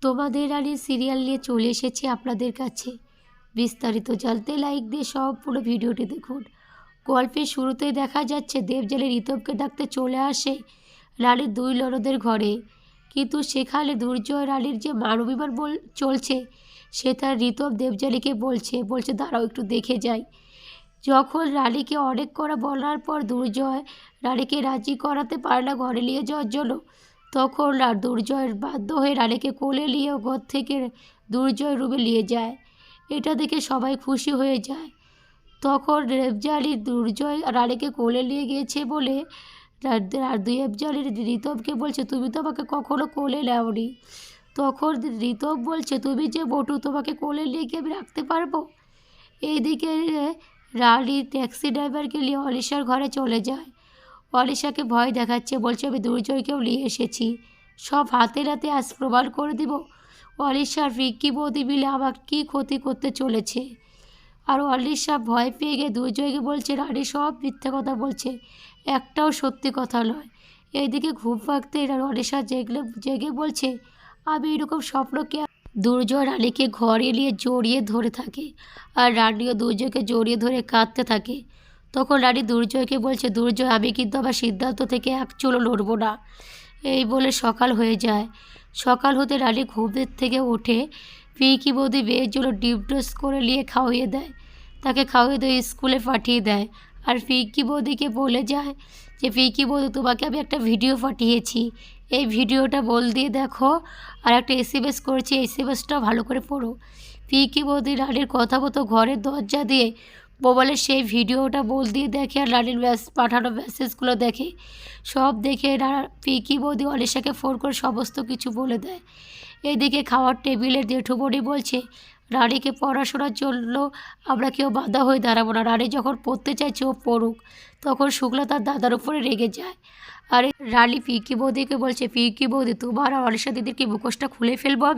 তোমাদের রানী সিরিয়াল নিয়ে চলে এসেছে আপনাদের কাছে। বিস্তারিত জানতে লাইক দিয়ে পুরো ভিডিওটি দেখুন। গল্পের শুরুতেই দেখা যাচ্ছে দেবযানী ঋতবকে ডাকতে চলে আসে রানীর দুই ননদের ঘরে, কিন্তু সেখানে দুর্জয় রানীর যে মানবিমান চলছে সেটা ঋতব দেবযানীকে বলছে দাঁড়াও একটু দেখে যাই। যখন রানীকে অনেক করে বলার পর দুর্জয় রানীকে রাজি করাতে পারে না ঘরে নিয়ে যাওয়ার জন্য, তখন দুর্জয়ের বাধ্য হয়ে রানীকে কোলে নিয়ে ঘর থেকে দুর্জয় রুমে নিয়ে যায়। এটা দেখে সবাই খুশি হয়ে যায়। তখন দেবযানী দুর্জয় রানীকে কোলে নিয়ে গিয়েছে বলে দেবযানী ঋতবকে বলছে তুমি তো আমাকে কখনো কোলে নেওনি। তখন ঋতব বলছে তুমি যে বটু, তোমাকে কোলে নিয়ে গিয়ে আমি রাখতে পারবো। এইদিকে রানী ট্যাক্সি ড্রাইভারকে নিয়ে অলিশার ঘরে চলে যায়। অলিশাকে ভয় দেখাচ্ছে, বলছে আমি দুর্জয়কেও নিয়ে এসেছি, সব হাতে নাতে আজ প্রমাণ করে দিব অলিশার ফিক্কি বৌদি মিলে আমার কী ক্ষতি করতে চলেছে। আর অলিশা ভয় পেয়ে গিয়ে দুর্জয়কে বলছে রানী সব মিথ্যে কথা বলছে, একটাও সত্যি কথা নয়। এইদিকে ঘুম ভাঙতে অলিশা জেগে বলছে আমি এরকম স্বপ্নকে। দুর্জয় রানীকে ঘরে নিয়ে জড়িয়ে ধরে থাকে আর রানীও দুর্জয়কে জড়িয়ে ধরে কাঁদতে থাকে। তখন রানী দুর্জয়কে বলছে দুর্জয় আমি কিন্তু আমার সিদ্ধান্ত থেকে এক চুলও নড়ব না। এই বলে সকাল হয়ে যায়। সকাল হতে রানী ঘুমের থেকে ওঠে, পিঙ্কি বৌদি মেয়ের জন্য ডিপ ড্রেস করে নিয়ে খাওয়িয়ে দেয়, তাকে খাওয়িয়ে দিয়ে স্কুলে পাঠিয়ে দেয়। আর পিঙ্কি বৌদিকে বলে যায় যে পিঙ্কি বৌদি তোমাকে আমি একটা ভিডিও পাঠিয়েছি, এই ভিডিওটা বল দিয়ে দেখো, আর একটা এসএমএস করেছি, এসএমএসটাও ভালো করে পড়ো। পিঙ্কি বৌদি রানীর কথা মতো ঘরের দরজা দিয়ে মোবাইলের সেই ভিডিওটা বল দিয়ে দেখে আর রানীর পাঠানো মেসেজগুলো দেখে। সব দেখে পিঙ্কি বৌদি অলিশাকে ফোন করে সমস্ত কিছু বলে দেয়। এদিকে খাওয়ার টেবিলে জেঠুমণি বলছে রানীকে পড়াশোনার জন্য আমরা কেউ বাধা হয়ে দাঁড়াবো না, রানী যখন পড়তে চাইছে ও পড়ুক। তখন শুক্লা তার দাদার উপরে রেগে যায়। আর রানী পিঙ্কি বৌদিকে বলছে পিঙ্কি বৌদি তোমার আর অলিশা দিদির কি মুখোশটা খুলে ফেলবো আমি।